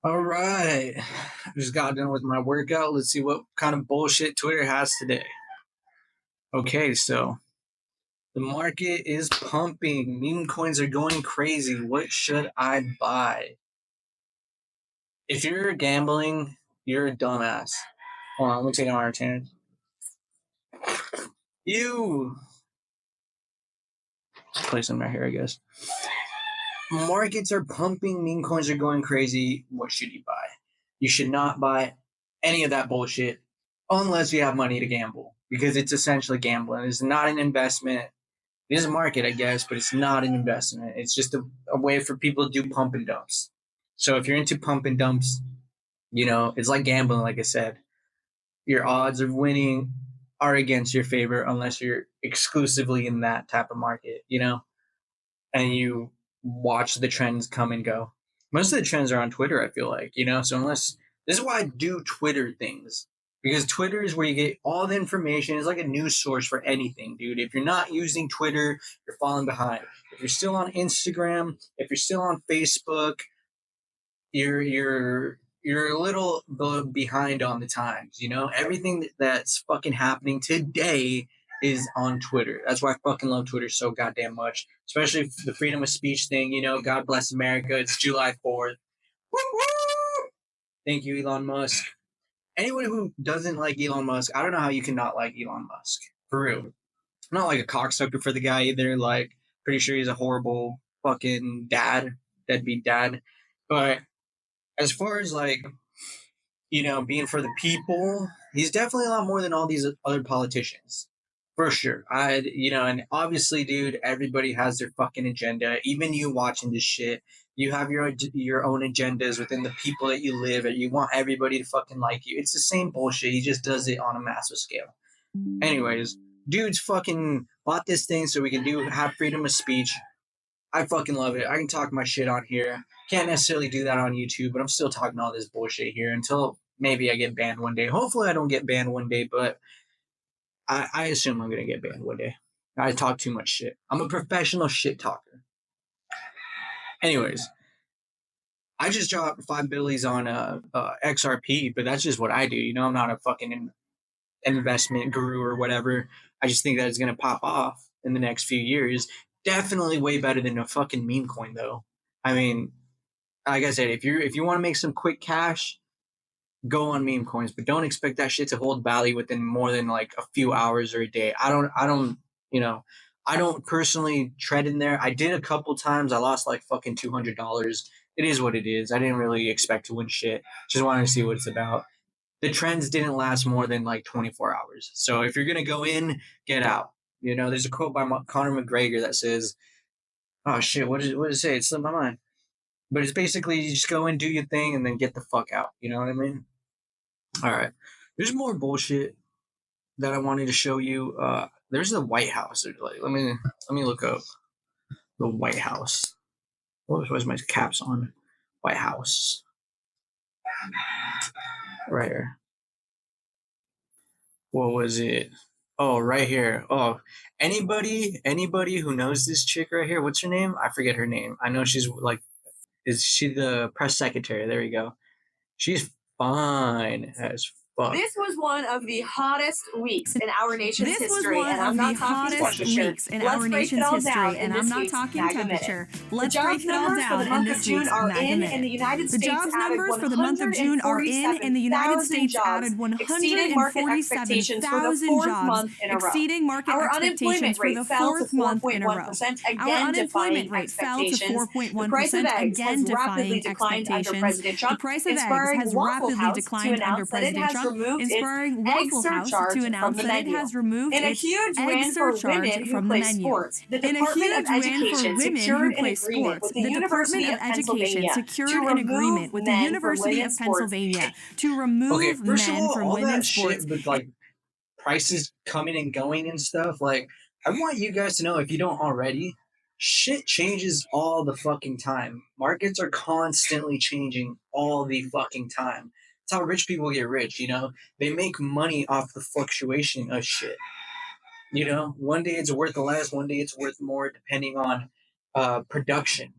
All right. I just got done with my workout. Let's see what kind of bullshit Twitter has today. Okay, so the market is pumping. Meme coins are going crazy. What should I buy? If you're gambling, you're a dumbass. Hold on, let me take out my retainer. Ew. Let's play some right here, I guess. Markets are pumping. Meme coins are going crazy. What should you buy? You should not buy any of that bullshit unless you have money to gamble, because it's essentially gambling. It's not an investment. It is a market, I guess, but it's not an investment. It's just a way for people to do pump and dumps. So if you're into pump and dumps, it's like gambling, like I said. Your odds of winning are against your favor unless you're exclusively in that type of market, and you watch the trends come and go. Most of the trends are on Twitter, I feel like. So this is why I do Twitter things, because Twitter is where you get all the information. It's like a news source for anything, dude. If you're not using Twitter, you're falling behind. If you're still on Instagram, if you're still on Facebook, you're a little behind on the times. Everything that's fucking happening today is on Twitter. That's why I fucking love Twitter so goddamn much, especially the freedom of speech thing. God bless America. It's July 4th. Woo-woo! Thank you, Elon Musk. Anyone who doesn't like Elon Musk, I don't know how you can not like Elon Musk. For real. I'm not like a cocksucker for the guy either. Like, pretty sure he's a horrible fucking deadbeat dad. But as far as being for the people, he's definitely a lot more than all these other politicians. For sure. And obviously, dude, everybody has their fucking agenda. Even you watching this shit, you have your own agendas within the people that you live and you want everybody to fucking like you. It's the same bullshit. He just does it on a massive scale. Anyways, dude's fucking bought this thing so we can have freedom of speech. I fucking love it. I can talk my shit on here. Can't necessarily do that on YouTube, but I'm still talking all this bullshit here until maybe I get banned one day. Hopefully I don't get banned one day, but I assume I'm going to get banned one day. I talk too much shit. I'm a professional shit talker. Anyways, I just dropped 5 billies on XRP, but that's just what I do. I'm not a fucking investment guru or whatever. I just think that it's going to pop off in the next few years. Definitely way better than a fucking meme coin, though. I mean, like I said, if you want to make some quick cash, go on meme coins, but don't expect that shit to hold value within more than like a few hours or a day. I don't personally tread in there. I did a couple times. I lost like fucking $200. It is what it is. I didn't really expect to win shit. Just wanted to see what it's about. The trends didn't last more than like 24 hours. So if you're going to go in, get out. There's a quote by Conor McGregor that says, oh shit, what does it say? It slipped my mind. But it's basically you just go in, do your thing, and then get the fuck out. You know what I mean? All right. There's more bullshit that I wanted to show you. There's the White House. Let me look up the White House. What was my caps on? White House. Right here. What was it? Oh, right here. Oh, anybody who knows this chick right here? What's her name? I forget her name. I know she's like, is she the press secretary? There you go. She's fine as fuck. This was one of the hottest weeks in our nation's This history, was one and I'm of not the talking hottest temperature. weeks in Let's our break it nation's all history, down and in I'm this not week's talking Mega temperature. Minute. Let's The break jobs it all numbers for the down in month of this June week's are Mega in Minute. the United The States jobs added numbers for the month of June are in the United States 147,000 added jobs, exceeding market expectations for the 147,000 fourth jobs, month in a row. exceeding market Our expectations unemployment for rate the fell to fourth month in a row. 4.1%, Our again unemployment defying rate fell to expectations. The price of 4.1%, eggs again has rapidly defying declined under expectations. President The Trump, price of eggs inspiring has Waffle rapidly House to declined under announce that it President has Trump, removed its inspiring egg Waffle House surcharge to from announce the that it menu. has removed In a its huge egg win for surcharge women who from the play menu. sports, the In a Department huge of win for Education women secured who an play agreement sports, with the the Department University of of Education Pennsylvania secured to an remove agreement with the men from University of women's sports. Pennsylvania to Okay, remove first of men all, from all that women's shit sports. with like prices coming and going and stuff, like, I want you guys to know, if you don't already, shit changes all the fucking time. Markets are constantly changing all the fucking time. That's how rich people get rich. They make money off the fluctuation of shit. One day it's worth less, one day it's worth more, depending on production.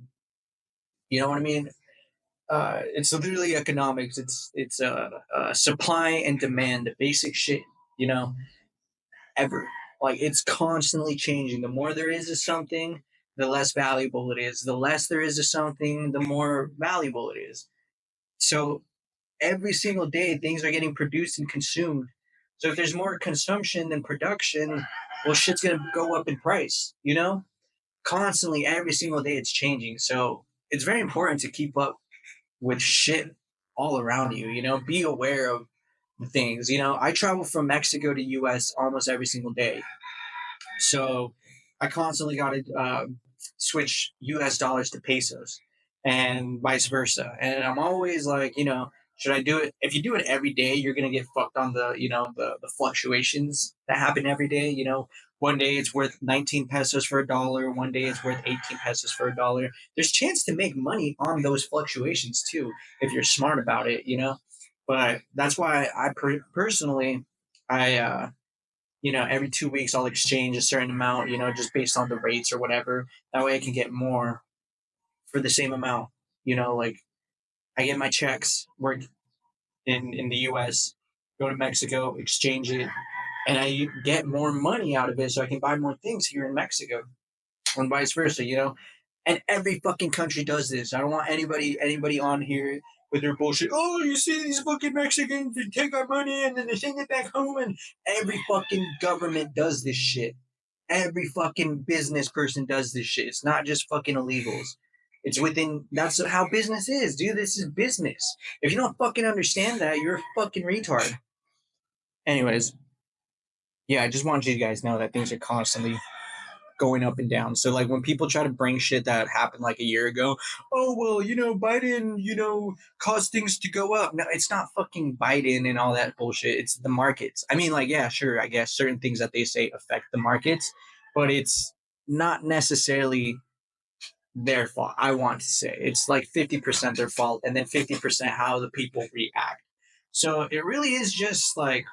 You know what I mean? it's literally economics. It's supply and demand, the basic shit, you know, ever. Like it's constantly changing. The more there is of something, the less valuable it is. The less there is of something, the more valuable it is. So every single day, things are getting produced and consumed. So if there's more consumption than production, well, shit's gonna go up in price. You know, constantly, every single day, it's changing. So it's very important to keep up with shit all around you. You know, be aware of the things. You know, I travel from Mexico to U.S. almost every single day. So I constantly got to switch U.S. dollars to pesos and vice versa. And I'm always like, you know, should I do it? If you do it every day, you're gonna get fucked on the, you know, the fluctuations that happen every day. You know, one day it's worth 19 pesos for a dollar. One day it's worth 18 pesos for a dollar. There's chance to make money on those fluctuations too if you're smart about it. You know, but that's why personally, I you know, every 2 weeks I'll exchange a certain amount, you know, just based on the rates or whatever. That way I can get more for the same amount. You know, like I get my checks, work in the US, go to Mexico, exchange it, and I get more money out of it so I can buy more things here in Mexico and vice versa, you know? And every fucking country does this. I don't want anybody on here with their bullshit. Oh, you see these fucking Mexicans, they take our money and then they send it back home. And every fucking government does this shit. Every fucking business person does this shit. It's not just fucking illegals. It's within. That's how business is, dude. This is business. If you don't fucking understand that, you're a fucking retard. Anyways, yeah, I just wanted you guys to know that things are constantly going up and down. So like when people try to bring shit that happened like a year ago, oh well, you know, Biden, you know, caused things to go up. No, it's not fucking Biden and all that bullshit. It's the markets. I mean, like, yeah, sure, I guess certain things that they say affect the markets, but it's not necessarily their fault. I want to say it's like 50% their fault and then 50% how the people react. So it really is just like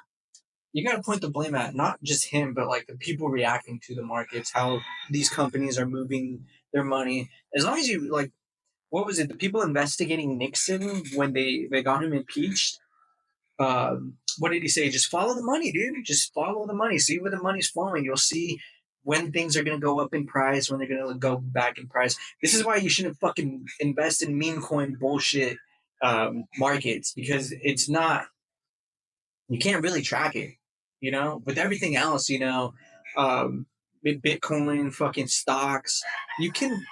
you got to point the blame at not just him, but like the people reacting to the markets, how these companies are moving their money. As long as you like, what was it? The people investigating Nixon when they got him impeached. What did he say? Just follow the money, dude. Just follow the money. See where the money's flowing. You'll see when things are gonna go up in price, when they're gonna go back in price. This is why you shouldn't fucking invest in meme coin bullshit markets because it's not you can't really track it, you know. With everything else, you know, with Bitcoin, fucking stocks, you can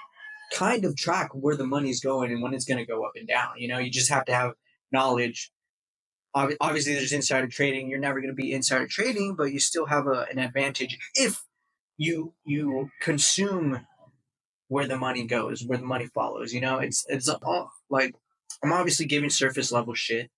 kind of track where the money's going and when it's going to go up and down. You know, you just have to have knowledge. Obviously, there's insider trading. You're never going to be insider trading, but you still have an advantage if you consume where the money goes, where the money follows. You know, it's all like I'm obviously giving surface level shit.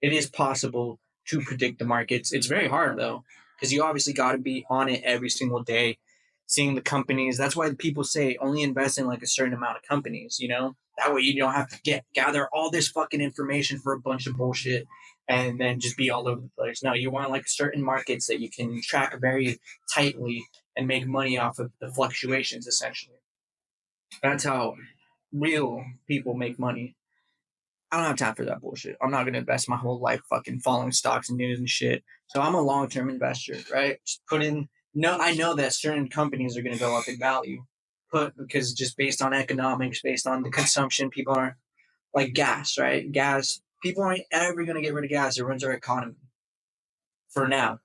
It is possible to predict the markets. It's very hard though, because you obviously got to be on it every single day, seeing the companies. That's why people say only invest in like a certain amount of companies. You know, that way you don't have to gather all this fucking information for a bunch of bullshit and then just be all over the place. No, you want like certain markets that you can track very tightly and make money off of the fluctuations. Essentially, that's how real people make money. I don't have time for that bullshit. I'm not gonna invest my whole life fucking following stocks and news and shit. So I'm a long term investor, right? Just put in no I know that certain companies are gonna go up in value. Because just based on economics, based on the consumption, people aren't like gas, right? Gas people aren't ever gonna get rid of gas. It runs our economy for now.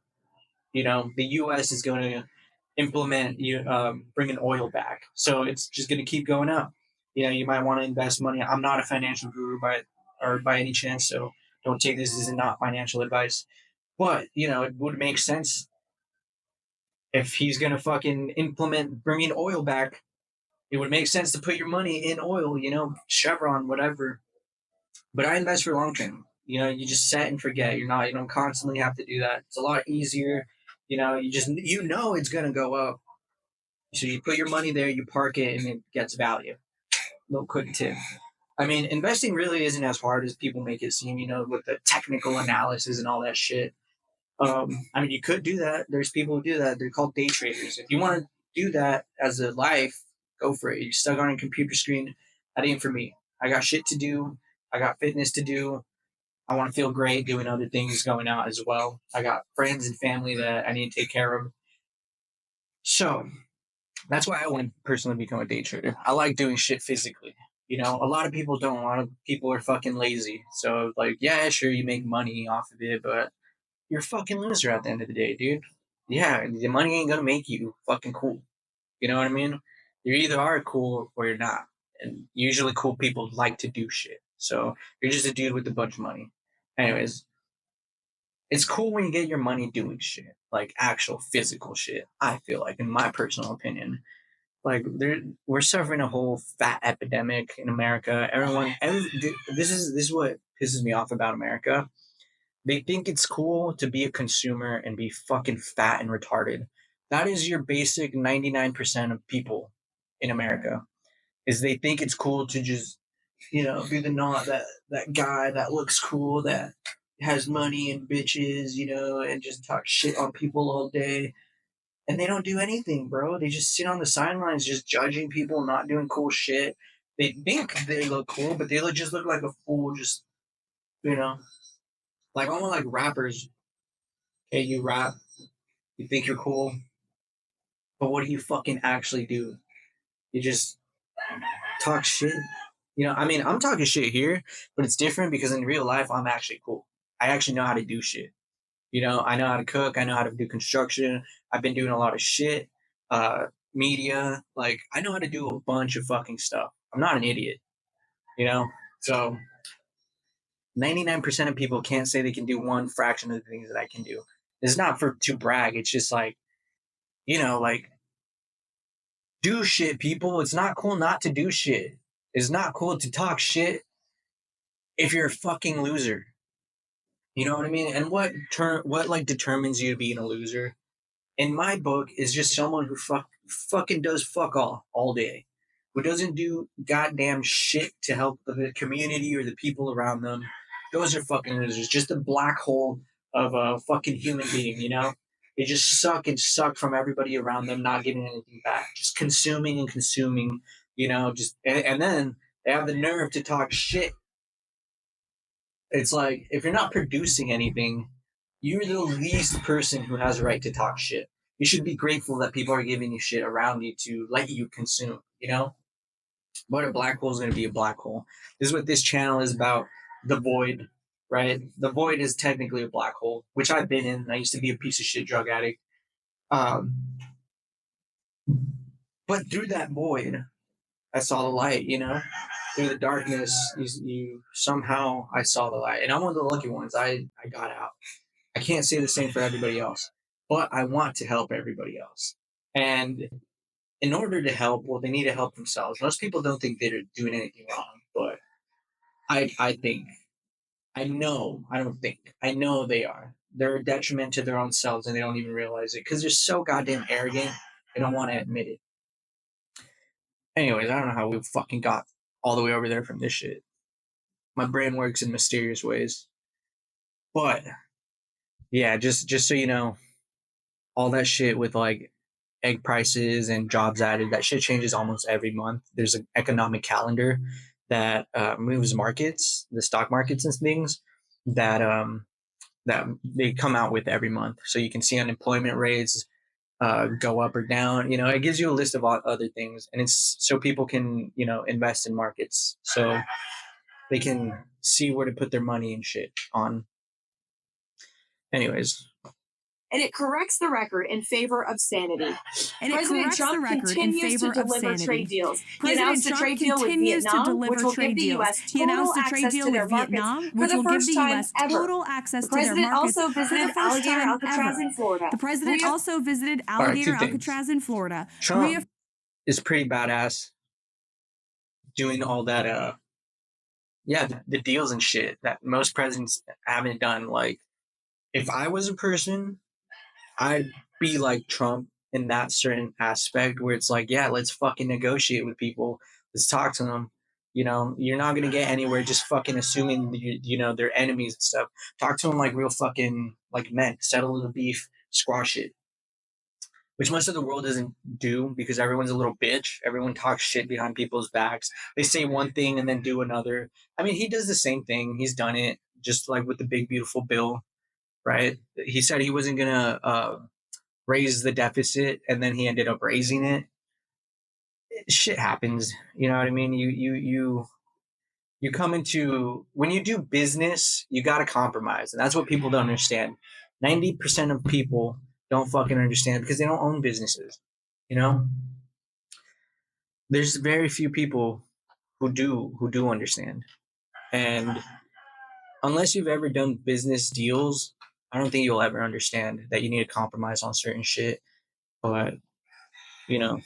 You know, the US is gonna implement bringing oil back. So it's just gonna keep going up. You know, you might want to invest money. I'm not a financial guru by any chance, so don't take this as not financial advice. But you know, it would make sense if he's gonna fucking implement bringing oil back. It would make sense to put your money in oil. You know, Chevron, whatever. But I invest for long term. You know, you just set and forget. You don't constantly have to do that. It's a lot easier. You know, you know it's gonna go up. So you put your money there, you park it, and it gets value. Little quick tip. I mean, investing really isn't as hard as people make it seem, you know, with the technical analysis and all that shit. I mean, you could do that. There's people who do that. They're called day traders. If you want to do that as a life, go for it. You're stuck on a computer screen. That ain't for me. I got shit to do. I got fitness to do. I want to feel great doing other things going out as well. I got friends and family that I need to take care of. So that's why I want to personally become a day trader. I like doing shit physically. A lot of people don't. A lot of people are fucking lazy. So, like, yeah, sure, you make money off of it, but you're a fucking loser at the end of the day, dude. Yeah, the money ain't gonna make you fucking cool. You know what I mean? You either are cool or you're not. And usually cool people like to do shit. So you're just a dude with a bunch of money. Anyways, it's cool when you get your money doing shit, like actual physical shit. I feel like, in my personal opinion, like we're suffering a whole fat epidemic in America. This is what pisses me off about America. They think it's cool to be a consumer and be fucking fat and retarded. That is your basic 99% of people in America. Is they think it's cool to just, be the not that guy that looks cool, that has money and bitches, and just talk shit on people all day. And they don't do anything, bro. They just sit on the sidelines just judging people, not doing cool shit. They think they look cool, but just look like a fool, just, you know. Like almost like rappers. Hey, you rap, you think you're cool, but what do you fucking actually do? You just talk shit. I mean, I'm talking shit here, but it's different because in real life, I'm actually cool. I actually know how to do shit. I know how to cook. I know how to do construction. I've been doing a lot of shit, media. Like, I know how to do a bunch of fucking stuff. I'm not an idiot, So 99% of people can't say they can do one fraction of the things that I can do. It's not to brag. It's just like, like, do shit, people. It's not cool not to do shit. It's not cool to talk shit if you're a fucking loser. You know what I mean? And what like determines you being a loser? In my book, is just someone who fucking does fuck all day, who doesn't do goddamn shit to help the community or the people around them. Those are fucking losers. Just a black hole of a fucking human being. They just suck and suck from everybody around them, not giving anything back, just consuming and consuming. And then they have the nerve to talk shit. It's like, if you're not producing anything, you're the least person who has a right to talk shit. You should be grateful that people are giving you shit around you to let you consume, But a black hole is going to be a black hole. This is what this channel is about. The void, right? The void is technically a black hole, which I've been in. I used to be a piece of shit drug addict. But through that void, I saw the light, Through the darkness, you somehow I saw the light. And I'm one of the lucky ones. I got out. I can't say the same for everybody else, but I want to help everybody else. And in order to help, well, they need to help themselves. Most people don't think they're doing anything wrong, but I think, I know they are. They're a detriment to their own selves and they don't even realize it because they're so goddamn arrogant. They don't want to admit it. Anyways, I don't know how we fucking got all the way over there from this shit. My brain works in mysterious ways. But yeah, just so you know, all that shit with like egg prices and jobs added, that shit changes almost every month. There's an economic calendar that moves markets, the stock markets and things that they come out with every month. So you can see unemployment rates go up or down. It gives you a list of all other things, and it's so people can invest in markets, so they can see where to put their money and shit on. Anyways. And it corrects the record in favor of sanity. And President Trump continues to deliver trade deals. He announced a trade deal with Vietnam, which will give the U.S. total access to their markets for the first time ever. The president also visited alligator Alcatraz in Florida. The president also visited alligator Alcatraz in Florida. Trump is pretty badass doing all that, the deals and shit that most presidents haven't done. Like, if I was a person, I'd be like Trump in that certain aspect where it's like, yeah, let's fucking negotiate with people. Let's talk to them. You're not going to get anywhere just fucking assuming, they're enemies and stuff. Talk to them like real fucking, like men. Settle the beef, squash it. which most of the world doesn't do because everyone's a little bitch. Everyone talks shit behind people's backs. They say one thing and then do another. I mean, he does the same thing. He's done it just like with the big, beautiful bill, right? He said he wasn't going to raise the deficit and then he ended up raising it. Shit happens. You know what I mean? You come into, when you do business, you got to compromise. And that's what people don't understand. 90% of people don't fucking understand because they don't own businesses. You know, there's very few people who do understand. And unless you've ever done business deals, I don't think you'll ever understand that you need to compromise on certain shit. But, you know,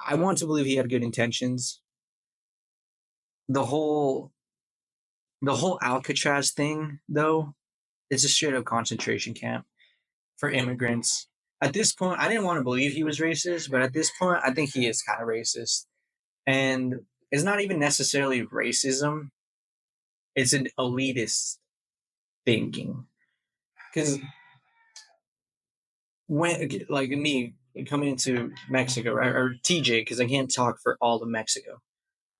I want to believe he had good intentions. The whole Alcatraz thing, though, it's a straight up concentration camp for immigrants. At this point, I didn't want to believe he was racist, but at this point, I think he is kind of racist. And it's not even necessarily racism, it's an elitist thinking. Because when, like me coming into Mexico, right, or TJ, because I can't talk for all of Mexico,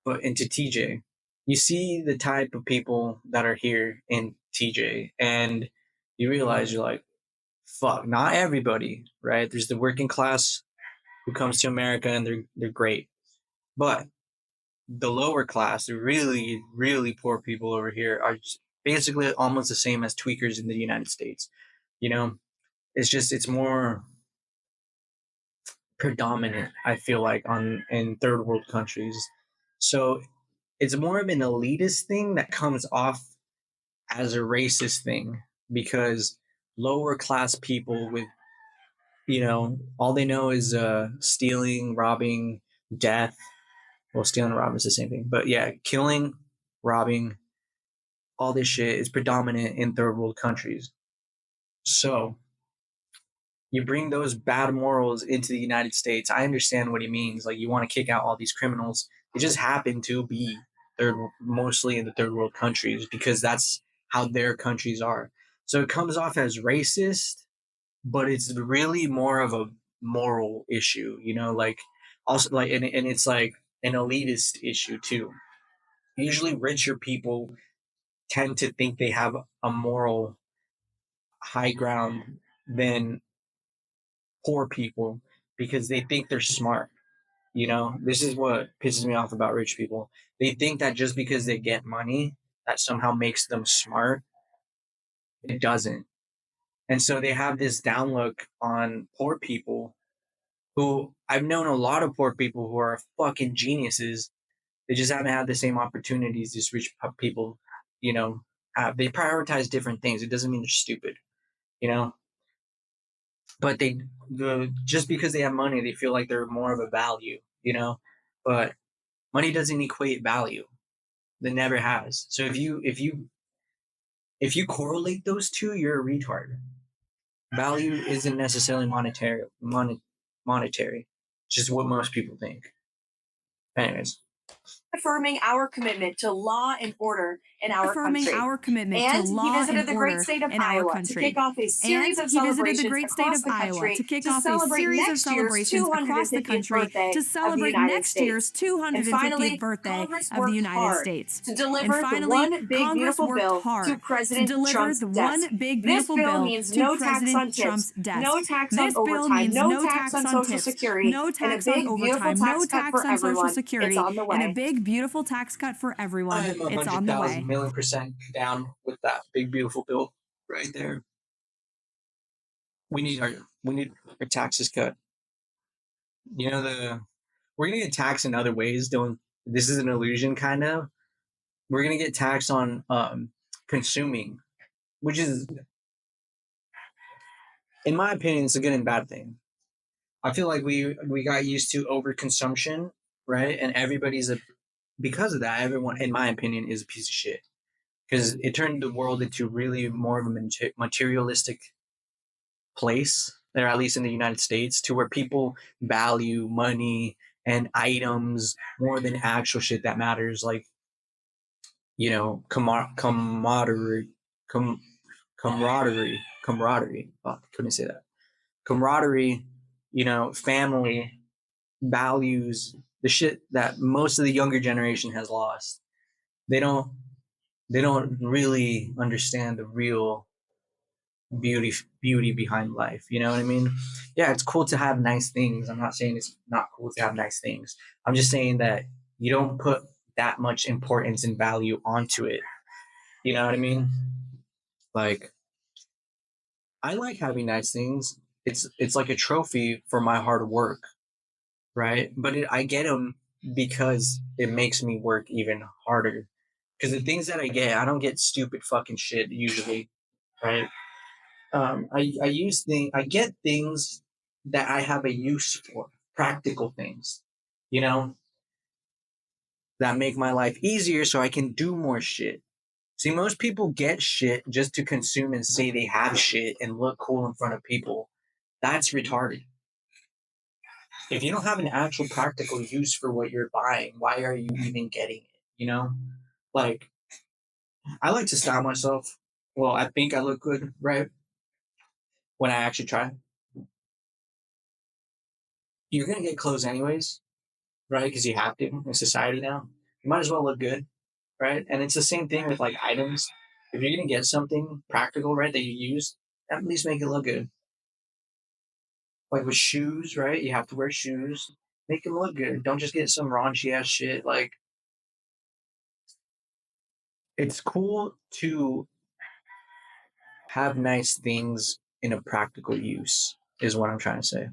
but into TJ, you see the type of people that are here in TJ, and you realize you're like, fuck, not everybody, right? There's the working class who comes to America and they're great, but the lower class, the really really poor people over here are basically almost the same as tweakers in the United States. You know, it's more predominant. I feel like in third world countries, so it's more of an elitist thing that comes off as a racist thing because lower class people with, you know, all they know is stealing, robbing, death. Well, stealing and robbing is the same thing, but yeah, killing, robbing, all this shit is predominant in third world countries. So you bring those bad morals into the United States. I understand what he means. Like, you want to kick out all these criminals. They just happen to be mostly in the third world countries because that's how their countries are. So it comes off as racist, but it's really more of a moral issue, you know, like also like, and it's like an elitist issue too. Usually richer people tend to think they have a moral high ground than poor people because they think they're smart. You know, this is what pisses me off about rich people. They think that just because they get money, that somehow makes them smart. It doesn't. And so they have this down look on poor people who I've known a lot of poor people who are fucking geniuses. They just haven't had the same opportunities as rich people, you know, have. They prioritize different things. It doesn't mean they're stupid, you know, but just because they have money, they feel like they're more of a value, you know, but money doesn't equate value. It never has. So if you correlate those two, you're a retard. Value isn't necessarily monetary, just what most people think. Anyways, affirming our commitment to law and order in our country. And he visited the great state of Iowa to kick off a series of celebrations across the country to celebrate next year's 250th birthday of the United States. And finally, Congress worked hard to deliver the one big beautiful bill to President Trump's desk. This bill means no tax on tips, no tax on overtime, no tax on Social Security, and a big beautiful tax cut for everyone. It's on the way. And a big, beautiful tax cut for everyone. I am It's on the way. 100,000,000,000% down with that big beautiful bill right there. We need our taxes cut. You know, we're gonna get taxed in other ways. Don't This is an illusion, kind of. We're gonna get taxed on consuming, which is, in my opinion, it's a good and bad thing. I feel like we got used to overconsumption, right? And because of that, everyone, in my opinion, is a piece of shit because it turned the world into really more of a materialistic place, or at least in the United States, to where people value money and items more than actual shit that matters, like, you know, camaraderie. Camaraderie. Fuck, couldn't say that. Camaraderie family, values, the shit that most of the younger generation has lost. They don't really understand the real beauty behind life. You know what I mean? Yeah, it's cool to have nice things. I'm not saying it's not cool to have nice things. I'm just saying that you don't put that much importance and value onto it. You know what I mean? Like, I like having nice things. It's like a trophy for my hard work, right? But I get them because it makes me work even harder. Because the things that I get, I don't get stupid fucking shit usually, right? I get things that I have a use for, practical things, you know, that make my life easier so I can do more shit. See, most people get shit just to consume and say they have shit and look cool in front of people. That's retarded. If you don't have an actual practical use for what you're buying, why are you even getting it? Like, I like to style myself. Well, I think I look good, right? When I actually try. You're going to get clothes anyways, right? Because you have to in society now. You might as well look good, right? And it's the same thing with like items. If you're going to get something practical, right, that you use, at least make it look good. Like with shoes, right? You have to wear shoes. Make them look good. Don't just get some raunchy ass shit. Like, it's cool to have nice things in a practical use, is what I'm trying to say.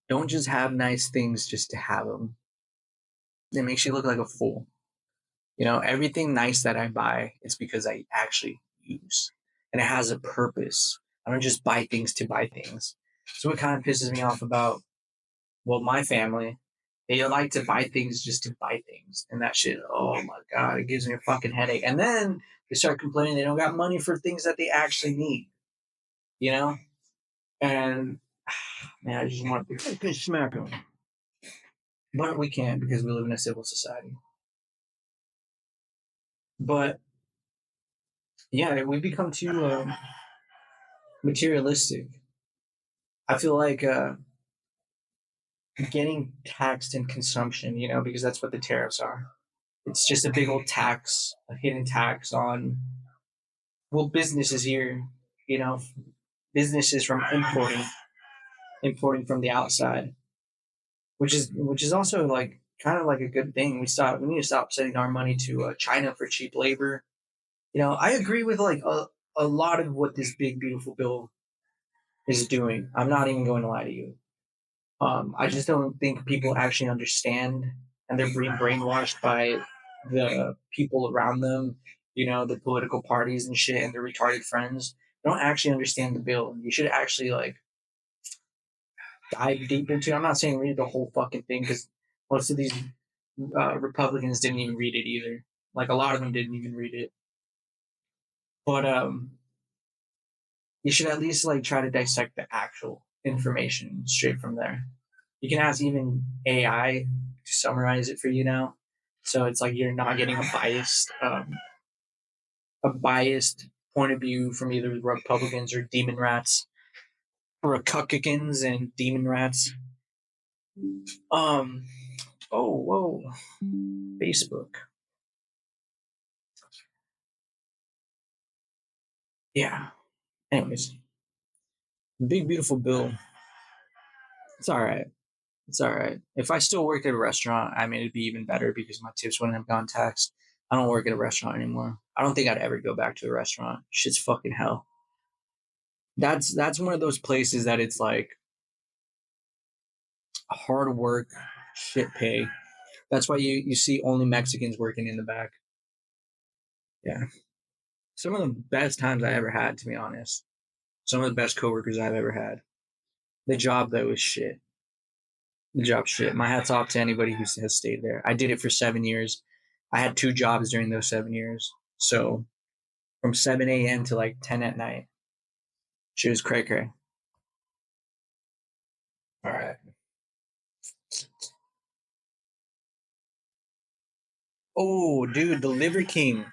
Don't just have nice things just to have them. It makes you look like a fool. Everything nice that I buy is because I actually use, and it has a purpose. I don't just buy things to buy things. So what kind of pisses me off about, well, my family, they like to buy things just to buy things. And that shit, oh my God, it gives me a fucking headache. And then they start complaining they don't got money for things that they actually need, you know? And man, I just want to smack them. But we can't because we live in a civil society. But yeah, we become too materialistic. I feel like getting taxed in consumption, because that's what the tariffs are. It's just a big old tax, a hidden tax on, well, businesses here, you know, businesses from importing from the outside, which is also like kind of like a good thing. We need to stop sending our money to China for cheap labor. I agree with like a lot of what this big beautiful bill is doing. I'm not even going to lie to you. I just don't think people actually understand, and they're being brainwashed by the people around them, the political parties and shit, and their retarded friends. They don't actually understand the bill. You should actually like dive deep into it. I'm not saying read the whole fucking thing because most of these Republicans didn't even read it either. Like a lot of them didn't even read it. But you should at least like try to dissect the actual information straight from there. You can ask even AI to summarize it for you now, so it's like you're not getting a biased point of view from either Republicans or demon rats, or Republicans and demon rats. Um. Oh, whoa. Facebook. Yeah. Anyways, big beautiful bill. It's all right. It's all right. If I still worked at a restaurant, I mean, it'd be even better because my tips wouldn't have gone taxed. I don't work at a restaurant anymore. I don't think I'd ever go back to a restaurant. Shit's fucking hell. That's one of those places that it's like hard work, shit pay. That's why you see only Mexicans working in the back. Yeah. Some of the best times I ever had, to be honest. Some of the best coworkers I've ever had. The job though is shit. The job shit. My hat's off to anybody who has stayed there. I did it for 7 years. I had 2 jobs during those 7 years. So from 7 a.m. to like 10 at night. She was cray cray. All right. Oh, dude, the Liver King.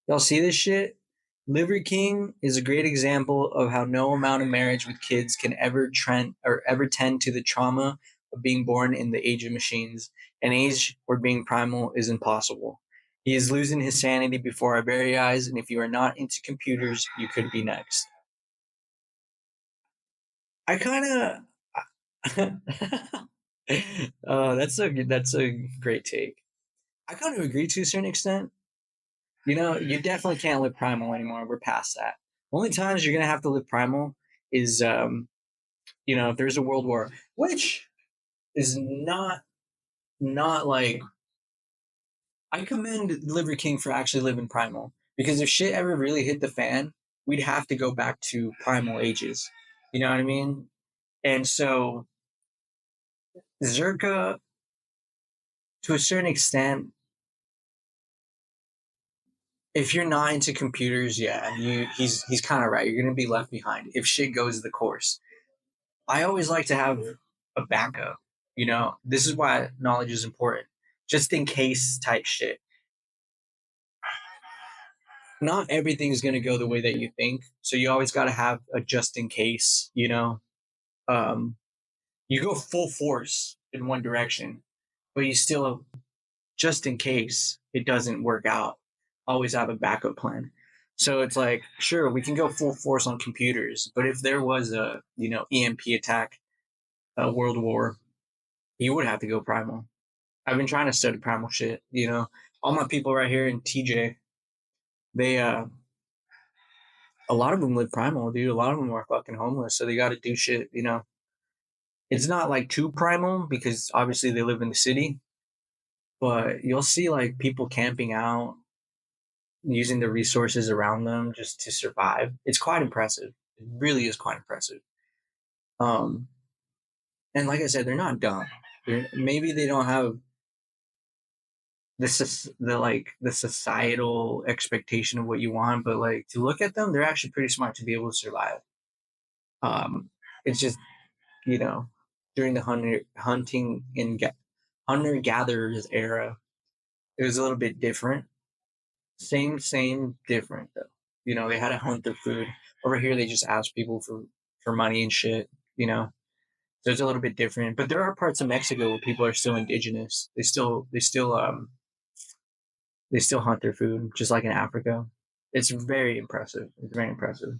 Y'all see this shit? Liver King is a great example of how no amount of marriage with kids can ever tend to the trauma of being born in the age of machines, an age where being primal is impossible. He is losing his sanity before our very eyes, and if you are not into computers, you could be next. I kind of. That's a great take. I kind of agree to a certain extent. You know, you definitely can't live primal anymore. We're past that. Only times you're gonna have to live primal is, if there's a world war, which is not like I commend Liver King for actually living primal because if shit ever really hit the fan, we'd have to go back to primal ages. You know what I mean? And so Zerka, to a certain extent, if you're not into computers, yeah, he's kind of right. You're gonna be left behind if shit goes the course. I always like to have a backup. You know, this is why knowledge is important, just in case type shit. Not everything's gonna go the way that you think, so you always got to have a just in case. Um, you go full force in one direction, but you still, just in case it doesn't work out, always have a backup plan. So it's like, sure, we can go full force on computers, but if there was a EMP attack, a world war, you would have to go primal. I've been trying to study primal shit. All my people right here in TJ, they a lot of them live primal, dude. A lot of them are fucking homeless, so they got to do shit. It's not like too primal because obviously they live in the city, but you'll see like people camping out, using the resources around them just to survive. It's quite impressive. It really is quite impressive. Um, and like I said, they're not dumb. Maybe they don't have the societal expectation of what you want, but like to look at them, they're actually pretty smart to be able to survive. It's just you know during the hunter gatherers era, it was a little bit different. Same, different though. They had to hunt their food. Over here, they just ask people for money and shit. You know, so it's a little bit different. But there are parts of Mexico where people are still indigenous. They still hunt their food, just like in Africa. It's very impressive. It's very impressive.